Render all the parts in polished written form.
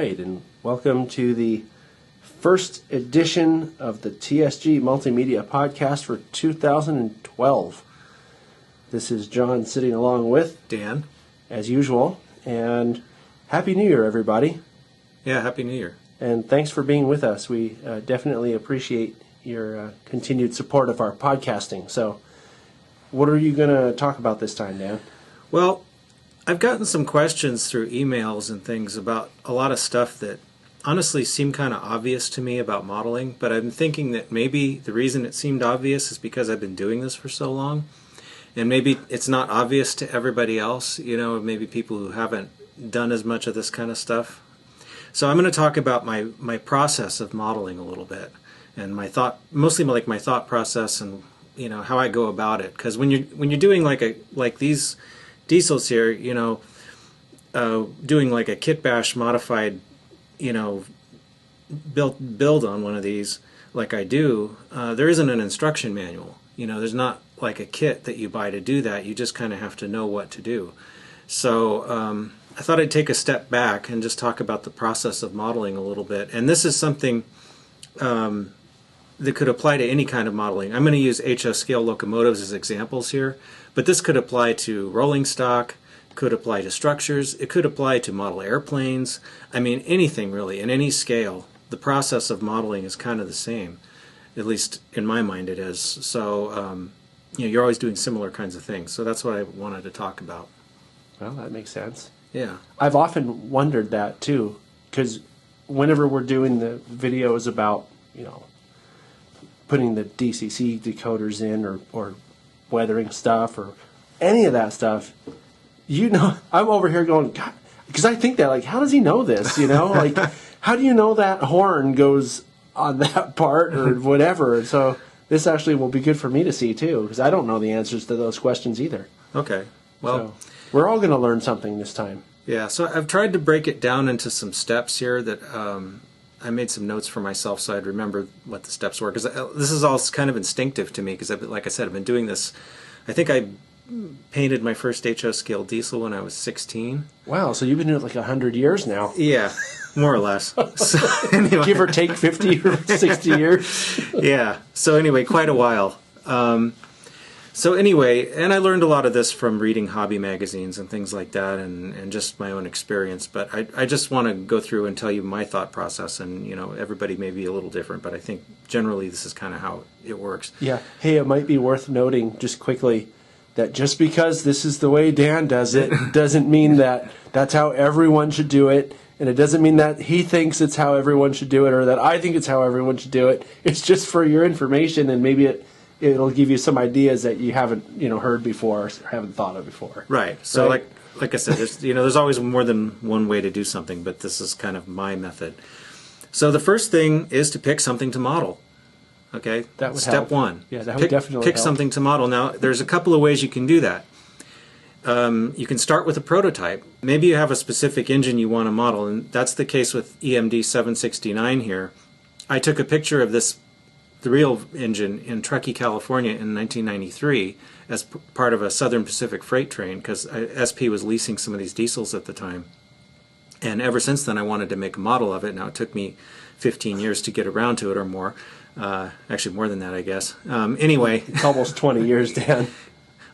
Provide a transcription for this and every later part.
right, and welcome to the first edition of the TSG Multimedia podcast for 2012. This is John sitting along with Dan, as usual, and Happy New Year, everybody. Yeah, Happy New Year. And thanks for being with us. We definitely appreciate your continued support of our podcasting. So, what are you going to talk about this time, Dan? Well, I've gotten some questions through emails and things about a lot of stuff that honestly seem kind of obvious to me about modeling, but I'm thinking that maybe the reason it seemed obvious is because I've been doing this for so long, and maybe it's not obvious to everybody else, maybe people who haven't done as much of this kind of stuff. So I'm going to talk about my process of modeling a little bit, and mostly like my thought process and how I go about it. Because when you're doing like these diesels here, doing like a kit bash modified, build on one of these like I do, there isn't an instruction manual. There's not like a kit that you buy to do that. You just kind of have to know what to do. So I thought I'd take a step back and just talk about the process of modeling a little bit. And this is something that could apply to any kind of modeling. I'm going to use HS scale locomotives as examples here, but this could apply to rolling stock, could apply to structures, it could apply to model airplanes. I mean, anything really, in any scale. The process of modeling is kind of the same, at least in my mind it is. So, you're always doing similar kinds of things. So that's what I wanted to talk about. Well, that makes sense. Yeah. I've often wondered that too, because whenever we're doing the videos about, putting the DCC decoders in or weathering stuff or any of that stuff, I'm over here going, God, because I think that, like, how does he know this, like, how do you know that horn goes on that part or whatever? And so this actually will be good for me to see too, because I don't know the answers to those questions either. Okay. Well, so we're all going to learn something this time. Yeah, so I've tried to break it down into some steps here that I made some notes for myself so I'd remember what the steps were, because this is all kind of instinctive to me, because like I said, I've been doing this. I think I painted my first HS scale diesel when I was 16. Wow, so you've been doing it like 100 years now. Yeah, more or less. So, anyway. Give or take 50 or 60 years. Yeah, so anyway, quite a while. So anyway, and I learned a lot of this from reading hobby magazines and things like that, and just my own experience. But I just want to go through and tell you my thought process, and everybody may be a little different, but I think generally this is kind of how it works. Yeah. Hey, it might be worth noting just quickly that just because this is the way Dan does it doesn't mean that that's how everyone should do it, and it doesn't mean that he thinks it's how everyone should do it, or that I think it's how everyone should do it. It's just for your information, and maybe it'll give you some ideas that you haven't heard before or haven't thought of before. Right. So like I said, there's always more than one way to do something, but this is kind of my method. So the first thing is to pick something to model. Okay? That would Step help. one. Yeah, that would definitely pick help. something to model. Now, there's a couple of ways you can do that. You can start with a prototype. Maybe you have a specific engine you want to model, and that's the case with EMD 769 here. I took a picture of the real engine in Truckee, California in 1993 as part of a Southern Pacific freight train, because SP was leasing some of these diesels at the time. And ever since then I wanted to make a model of it. Now it took me 15 years to get around to it or more. Actually more than that, I guess. Anyway. It's almost 20 years, Dan.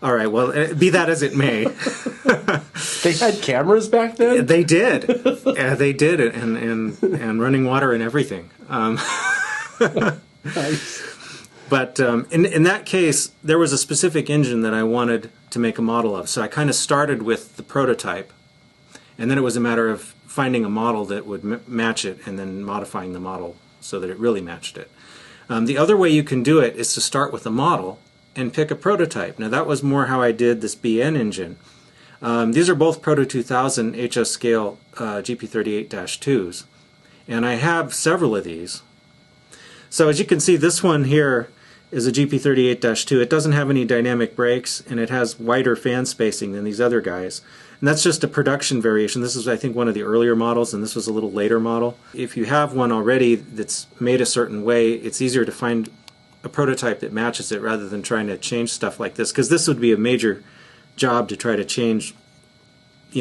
All right, well, be that as it may. They had cameras back then? They did. They did, and running water and everything. Nice. But in that case, there was a specific engine that I wanted to make a model of. So I kind of started with the prototype, and then it was a matter of finding a model that would match it and then modifying the model so that it really matched it. The other way you can do it is to start with a model and pick a prototype. Now that was more how I did this BN engine. These are both Proto 2000 HS scale GP38-2s, and I have several of these. So as you can see, this one here is a GP38-2. It doesn't have any dynamic brakes, and it has wider fan spacing than these other guys. And that's just a production variation. This is, I think, one of the earlier models, and this was a little later model. If you have one already that's made a certain way, it's easier to find a prototype that matches it rather than trying to change stuff like this, because this would be a major job to try to change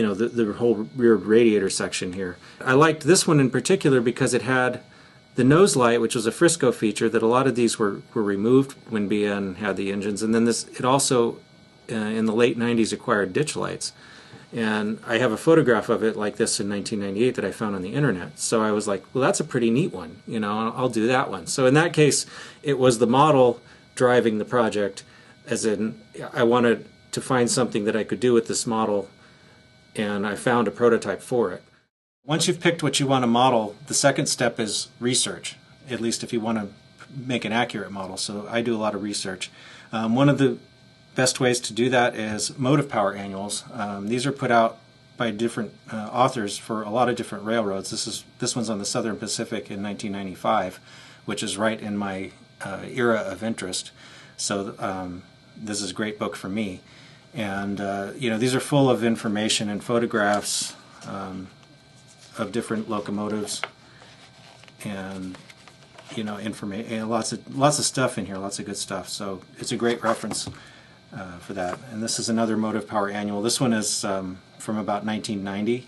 the whole rear radiator section here. I liked this one in particular because it had the nose light, which was a Frisco feature that a lot of these were removed when BN had the engines, and then it also in the late 90s acquired ditch lights. And I have a photograph of it like this in 1998 that I found on the internet. So I was like, well, that's a pretty neat one. I'll do that one. So in that case, it was the model driving the project, as in I wanted to find something that I could do with this model, and I found a prototype for it. Once you've picked what you want to model, the second step is research, at least if you want to make an accurate model. So I do a lot of research. One of the best ways to do that is motive power annuals. These are put out by different authors for a lot of different railroads. This one's on the Southern Pacific in 1995, which is right in my era of interest. So this is a great book for me. And these are full of information and photographs of different locomotives, and information, lots of stuff in here, lots of good stuff. So it's a great reference for that. And this is another motive power annual. This one is from about 1990.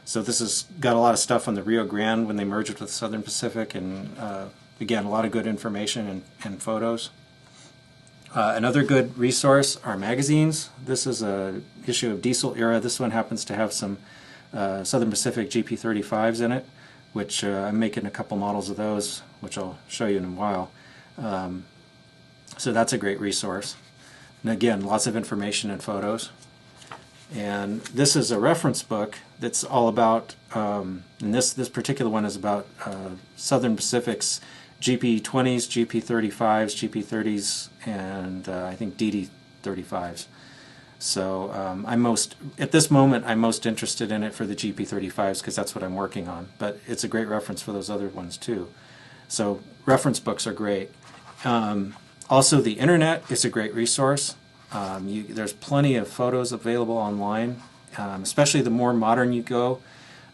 So this has got a lot of stuff on the Rio Grande when they merged with Southern Pacific, and again, a lot of good information and photos. Another good resource are magazines. This is an issue of Diesel Era. This one happens to have some Southern Pacific GP35s in it, which I'm making a couple models of those, which I'll show you in a while. So that's a great resource. And again, lots of information and photos. And this is a reference book that's all about, and this particular one is about Southern Pacific's GP20s, GP35s, GP30s, and I think DD35s. So at this moment, I'm most interested in it for the GP35s because that's what I'm working on. But it's a great reference for those other ones too. So reference books are great. Also, the internet is a great resource. There's plenty of photos available online, especially the more modern you go.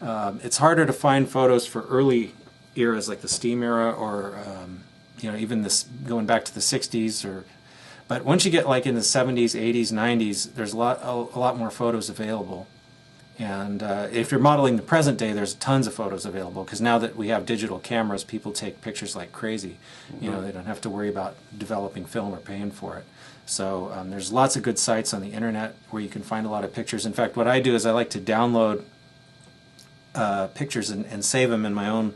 It's harder to find photos for early eras like the steam era, or even this going back to the 60s. But once you get like in the 70s, 80s, 90s, there's a lot more photos available. And if you're modeling the present day, there's tons of photos available, because now that we have digital cameras, people take pictures like crazy. Mm-hmm. They don't have to worry about developing film or paying for it. So there's lots of good sites on the internet where you can find a lot of pictures. In fact, what I do is I like to download pictures and save them in my own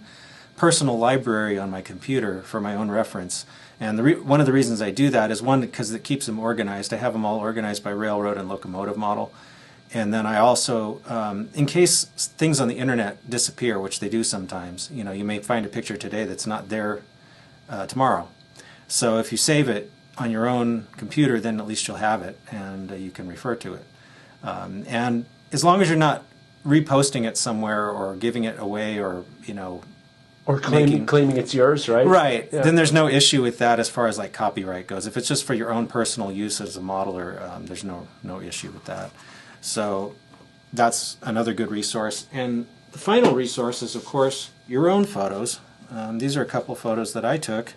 personal library on my computer for my own reference. And one of the reasons I do that is, one, because it keeps them organized. I have them all organized by railroad and locomotive model. And then I also, in case things on the internet disappear, which they do sometimes, you may find a picture today that's not there tomorrow. So if you save it on your own computer, then at least you'll have it, and you can refer to it. And as long as you're not reposting it somewhere or giving it away, or or claiming it's yours, right? Right. Yeah. Then there's no issue with that as far as like copyright goes. If it's just for your own personal use as a modeler, there's no issue with that. So that's another good resource. And the final resource is, of course, your own photos. These are a couple photos that I took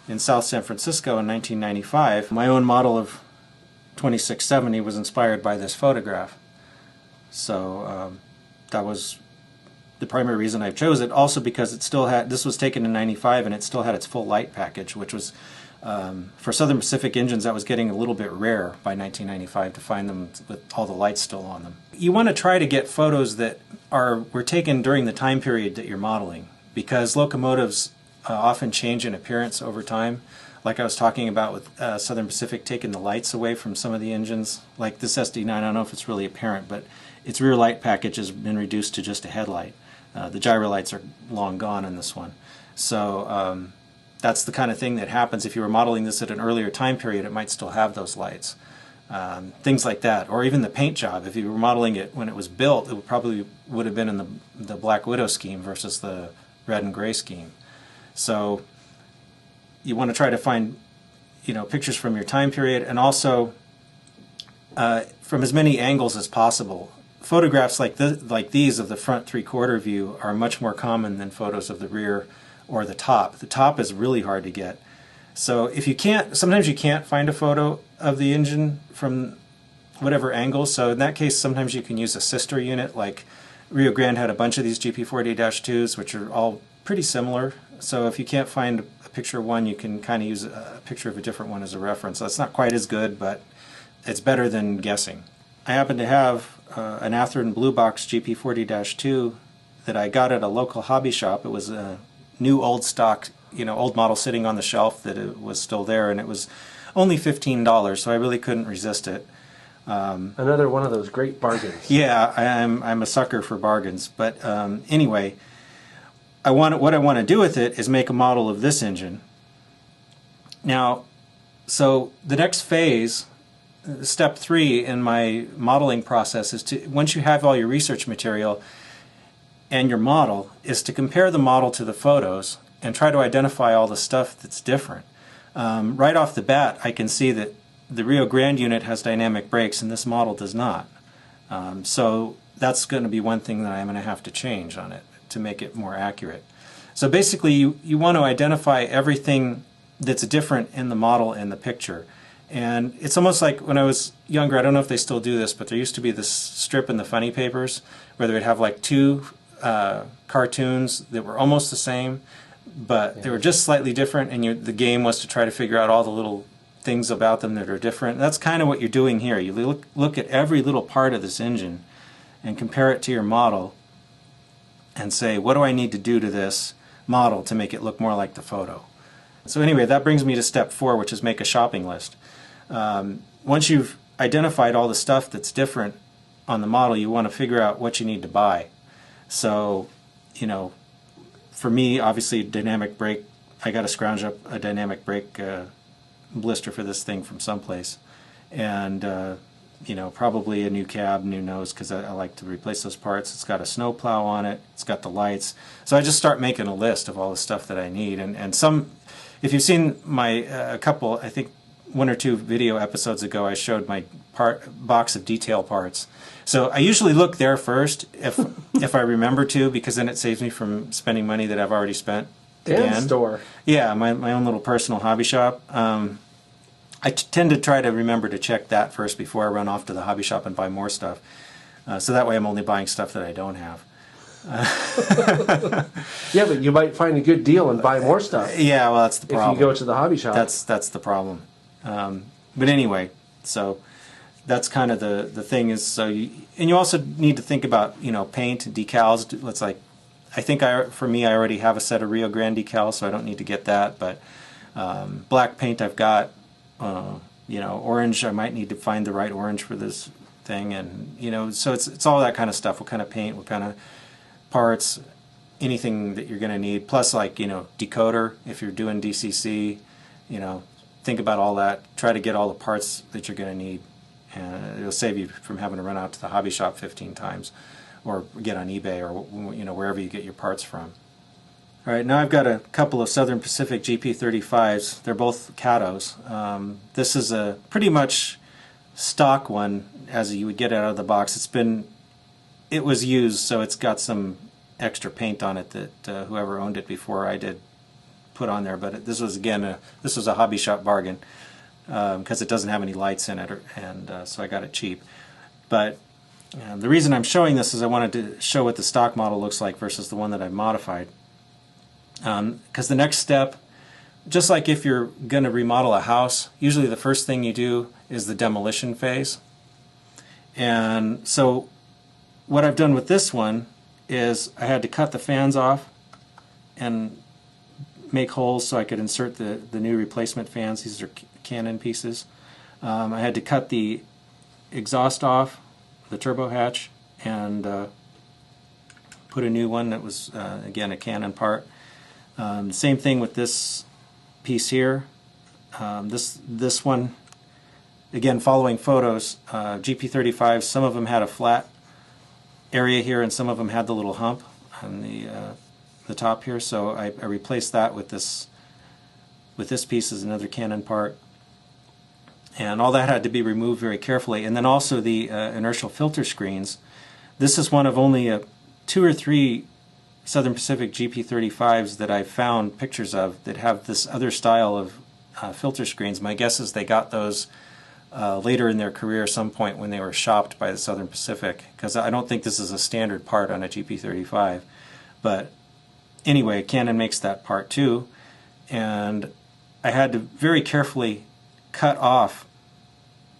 in South San Francisco in 1995. My own model of 2670 was inspired by this photograph. So that was the primary reason I chose it. Also because it still had, this was taken in 95 and it still had its full light package, which was, for Southern Pacific engines, that was getting a little bit rare by 1995 to find them with all the lights still on them. You want to try to get photos that were taken during the time period that you're modeling, because locomotives often change in appearance over time. Like I was talking about with Southern Pacific taking the lights away from some of the engines. Like this SD9, I don't know if it's really apparent, but its rear light package has been reduced to just a headlight. The gyro lights are long gone in this one. So that's the kind of thing that happens. If you were modeling this at an earlier time period, it might still have those lights. Things like that. Or even the paint job. If you were modeling it when it was built, it probably would have been in the Black Widow scheme versus the red and gray scheme. So you want to try to find, pictures from your time period, and also from as many angles as possible. Photographs like these of the front three-quarter view are much more common than photos of the rear or the top. The top is really hard to get. So if you can't, sometimes you can't find a photo of the engine from whatever angle. So in that case, sometimes you can use a sister unit. Like Rio Grande had a bunch of these GP40-2s, which are all pretty similar. So if you can't find a picture of one, you can kind of use a picture of a different one as a reference. So it's not quite as good, but it's better than guessing. I happen to have an Atherton Blue Box GP40-2 that I got at a local hobby shop. It was a new old stock, old model sitting on the shelf that it was still there, and it was only $15, so I really couldn't resist it. Another one of those great bargains. Yeah, I'm a sucker for bargains. But anyway, what I want to do with it is make a model of this engine. Now, so the next phase, step 3 in my modeling process, is to, once you have all your research material and your model, is to compare the model to the photos and try to identify all the stuff that's different. Right off the bat, I can see that the Rio Grande unit has dynamic brakes and this model does not. So that's going to be one thing that I'm going to have to change on it to make it more accurate. So basically you want to identify everything that's different in the model and the picture. And it's almost like when I was younger, I don't know if they still do this, but there used to be this strip in the funny papers where they would have like 2 cartoons that were almost the same, but they were just slightly different, and the game was to try to figure out all the little things about them that are different. And that's kind of what you're doing here. You look at every little part of this engine and compare it to your model and say, what do I need to do to this model to make it look more like the photo? So anyway, that brings me to step 4, which is make a shopping list. Once you've identified all the stuff that's different on the model, you want to figure out what you need to buy. So, for me, obviously, dynamic brake, I got to scrounge up a dynamic brake blister for this thing from someplace. And, probably a new cab, new nose, because I like to replace those parts. It's got a snow plow on it. It's got the lights. So I just start making a list of all the stuff that I need. And some, if you've seen my, a couple, I think 1 or 2 video episodes ago, I showed my box of detail parts. So I usually look there first if I remember to, because then it saves me from spending money that I've already spent. Dan's store. Yeah, my own little personal hobby shop. I tend to try to remember to check that first before I run off to the hobby shop and buy more stuff. So that way I'm only buying stuff that I don't have. Yeah, but you might find a good deal and buy more stuff. Yeah, well, that's the problem. If you go to the hobby shop. That's the problem. But anyway, so that's kind of the thing is, so you also need to think about, paint and decals. It's like, I think for me, I already have a set of Rio Grande decals, so I don't need to get that. But black paint I've got, orange, I might need to find the right orange for this thing, and so it's all that kind of stuff. What kind of paint, what kind of parts, anything that you're going to need. Plus, like decoder if you're doing DCC, think about all that. Try to get all the parts that you're going to need, and it'll save you from having to run out to the hobby shop 15 times, or get on eBay, or wherever you get your parts from. All right, now I've got a couple of Southern Pacific GP35s. They're both Catos. This is a pretty much stock one as you would get out of the box. It was used, so it's got some extra paint on it that whoever owned it before I did put on there. But this was, again, this was a hobby shop bargain because it doesn't have any lights in it, and so I got it cheap. But the reason I'm showing this is I wanted to show what the stock model looks like versus the one that I've modified. Because the next step, just like if you're going to remodel a house, usually the first thing you do is the demolition phase. And so what I've done with this one is I had to cut the fans off and make holes so I could insert the new replacement fans. These are Canon pieces. I had to cut the exhaust off, the turbo hatch, and put a new one that was, again, a Canon part. Same thing with this piece here. This one, again, following photos, GP35s, some of them had a flat area here and some of them had the little hump on the top here, so I replaced that with this piece as another Canon part. And all that had to be removed very carefully. And then also the inertial filter screens. This is one of only 2 or 3 Southern Pacific GP35s that I've found pictures of that have this other style of filter screens. My guess is they got those later in their career, some point when they were shopped by the Southern Pacific, because I don't think this is a standard part on a GP35. But anyway, Canon makes that part too, and I had to very carefully cut off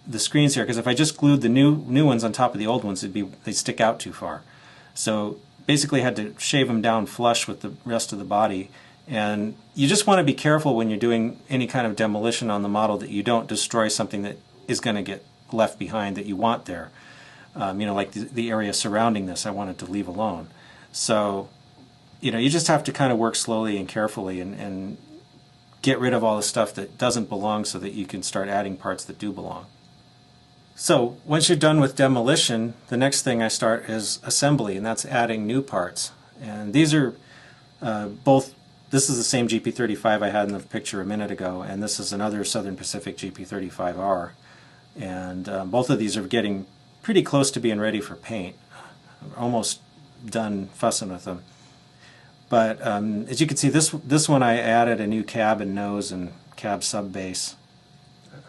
the screens here, because if I just glued the new ones on top of the old ones, they'd stick out too far. So basically I had to shave them down flush with the rest of the body. And you just want to be careful when you're doing any kind of demolition on the model that you don't destroy something that is going to get left behind that you want there. Like the area surrounding this, I wanted to leave alone. So, you just have to kind of work slowly and carefully and get rid of all the stuff that doesn't belong so that you can start adding parts that do belong. So once you're done with demolition, the next thing I start is assembly, and that's adding new parts. And these are both. This is the same GP35 I had in the picture a minute ago, and this is another Southern Pacific GP35R. And both of these are getting pretty close to being ready for paint. I'm almost done fussing with them. But as you can see, this one I added a new cab and nose and cab sub base.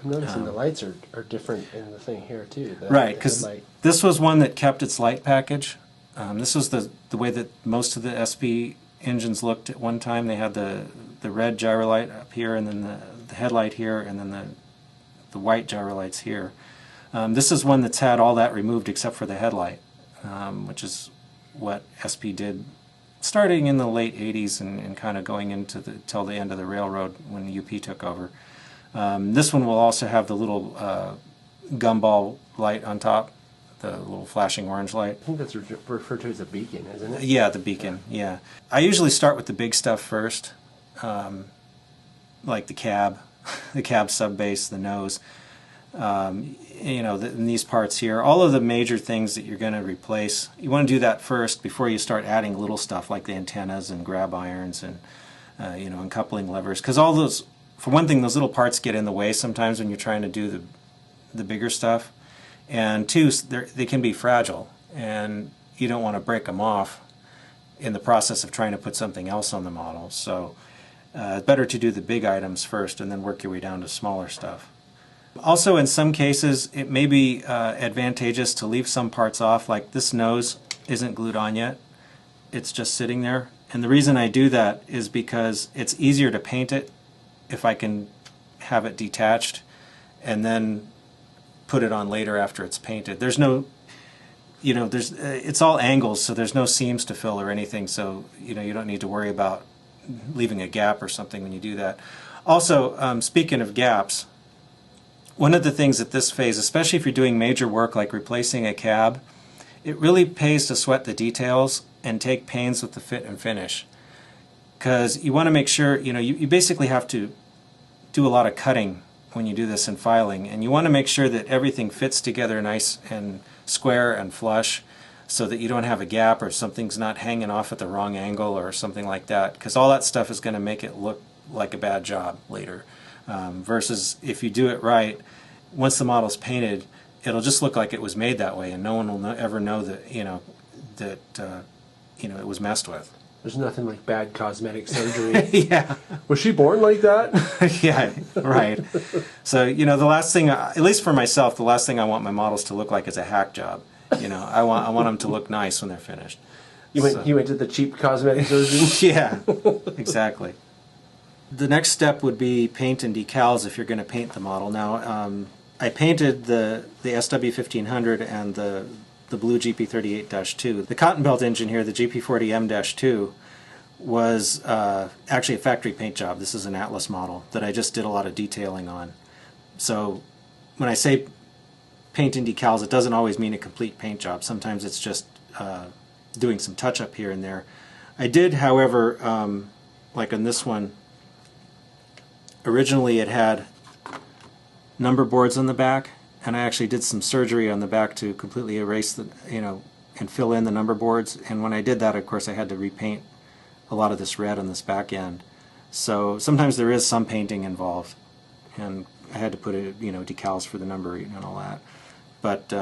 I'm noticing the lights are different in the thing here too. Right, because this was one that kept its light package. This was the way that most of the SP engines looked at one time. They had the red gyro light up here, and then the headlight here, and then the white gyro lights here. This is one that's had all that removed except for the headlight, which is what SP did starting in the late 80s and kind of going into till the end of the railroad when the UP took over. This one will also have the little gumball light on top, the little flashing orange light. I think that's referred to as a beacon, isn't it? Yeah, the beacon, yeah. I usually start with the big stuff first, like the cab sub base, the nose. In these parts here, all of the major things that you're going to replace, you want to do that first before you start adding little stuff like the antennas and grab irons and and coupling levers, because all those, for one thing, those little parts get in the way sometimes when you're trying to do the bigger stuff, and two, they can be fragile and you don't want to break them off in the process of trying to put something else on the model. So it's better to do the big items first and then work your way down to smaller stuff. Also, in some cases, it may be advantageous to leave some parts off, like this nose isn't glued on yet. It's just sitting there. And the reason I do that is because it's easier to paint it if I can have it detached and then put it on later after it's painted. There's no, it's all angles, so there's no seams to fill or anything, so you don't need to worry about leaving a gap or something when you do that. Also, speaking of gaps, one of the things at this phase, especially if you're doing major work like replacing a cab, it really pays to sweat the details and take pains with the fit and finish. Because you want to make sure, you basically have to do a lot of cutting when you do this in filing, and you want to make sure that everything fits together nice and square and flush so that you don't have a gap or something's not hanging off at the wrong angle or something like that, because all that stuff is going to make it look like a bad job later. Versus if you do it right, once the model's painted, it'll just look like it was made that way, and no one will ever know that it was messed with. There's nothing like bad cosmetic surgery. Yeah. Was she born like that? Yeah, right. So the last thing, at least for myself, the last thing I want my models to look like is a hack job. I want them to look nice when they're finished. You went to the cheap cosmetic surgeon? Yeah, exactly. The next step would be paint and decals if you're going to paint the model. Now, I painted the SW1500 and the blue GP38-2. The cotton belt engine here, the GP40M-2, was actually a factory paint job. This is an Atlas model that I just did a lot of detailing on. So when I say paint and decals, it doesn't always mean a complete paint job. Sometimes it's just doing some touch-up here and there. I did, however, like on this one, originally it had number boards on the back, and I actually did some surgery on the back to completely erase and fill in the number boards. And when I did that, of course, I had to repaint a lot of this red on this back end. So sometimes there is some painting involved, and I had to put decals for the number and all that. But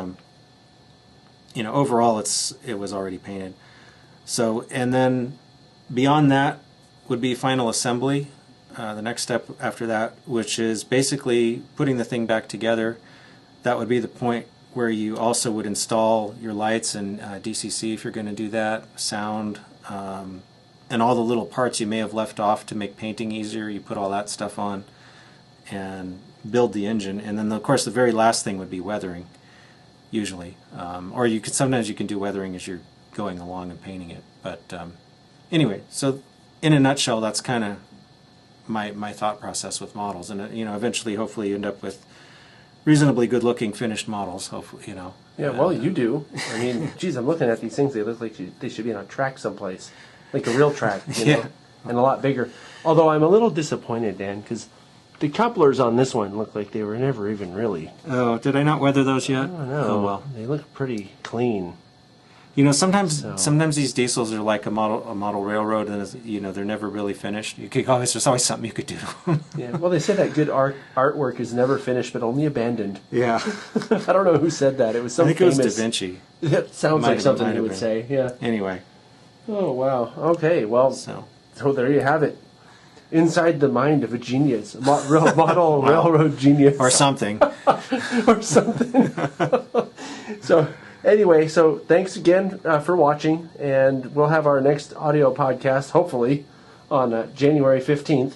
overall, it was already painted. So, and then beyond that would be final assembly. The next step after that, which is basically putting the thing back together, that would be the point where you also would install your lights and DCC if you're going to do that, sound, and all the little parts you may have left off to make painting easier. You put all that stuff on and build the engine. And then, of course, the very last thing would be weathering, usually. Or sometimes you can do weathering as you're going along and painting it. But anyway, so in a nutshell, that's kind of my thought process with models. And eventually, hopefully, you end up with reasonably good-looking finished models. Hopefully, Yeah, well, you do. I mean, geez, I'm looking at these things. They look like they should be on a track someplace, like a real track, Yeah. and a lot bigger. Although I'm a little disappointed, Dan, because the couplers on this one look like they were never even really. Oh, did I not weather those yet? I don't know. Oh well. They look pretty clean. Sometimes these diesels are like a model railroad, and they're never really finished. There's always something you could do to them. Yeah. Well, they say that good artwork is never finished, but only abandoned. Yeah. I don't know who said that. It was some I think famous. it was Da Vinci. That sounds like something he would say. Yeah. Anyway. Oh wow. Okay. Well. So there you have it. Inside the mind of a genius, model railroad genius, or something, or something. So anyway, thanks again for watching, and we'll have our next audio podcast hopefully on January 15th.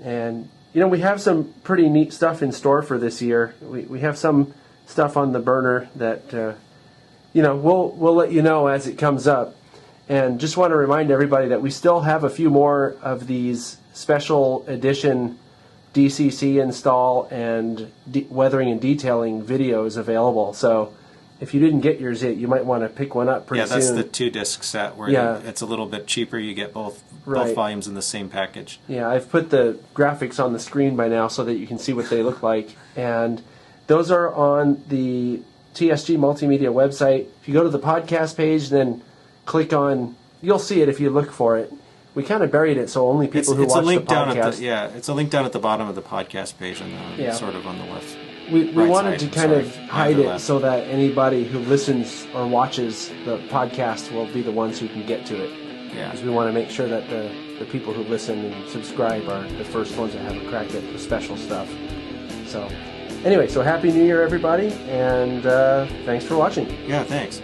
And we have some pretty neat stuff in store for this year. We have some stuff on the burner that we'll let you know as it comes up. And just want to remind everybody that we still have a few more of these special edition DCC install and weathering and detailing videos available. So if you didn't get yours yet, you might want to pick one up pretty soon. Yeah, that's the 2-disc set where it's a little bit cheaper. You get both volumes in the same package. Yeah, I've put the graphics on the screen by now so that you can see what they look like. And those are on the TSG Multimedia website. If you go to the podcast page, then click on, you'll see it if you look for it. We kind of buried it so only people who watch the podcast. It's a link down at the bottom of the podcast page and sort of on the left. We wanted to kind of hide it so that anybody who listens or watches the podcast will be the ones who can get to it. Yeah. Because we want to make sure that the people who listen and subscribe are the first ones that have a crack at the special stuff. So anyway, Happy New Year, everybody, and thanks for watching. Yeah, thanks.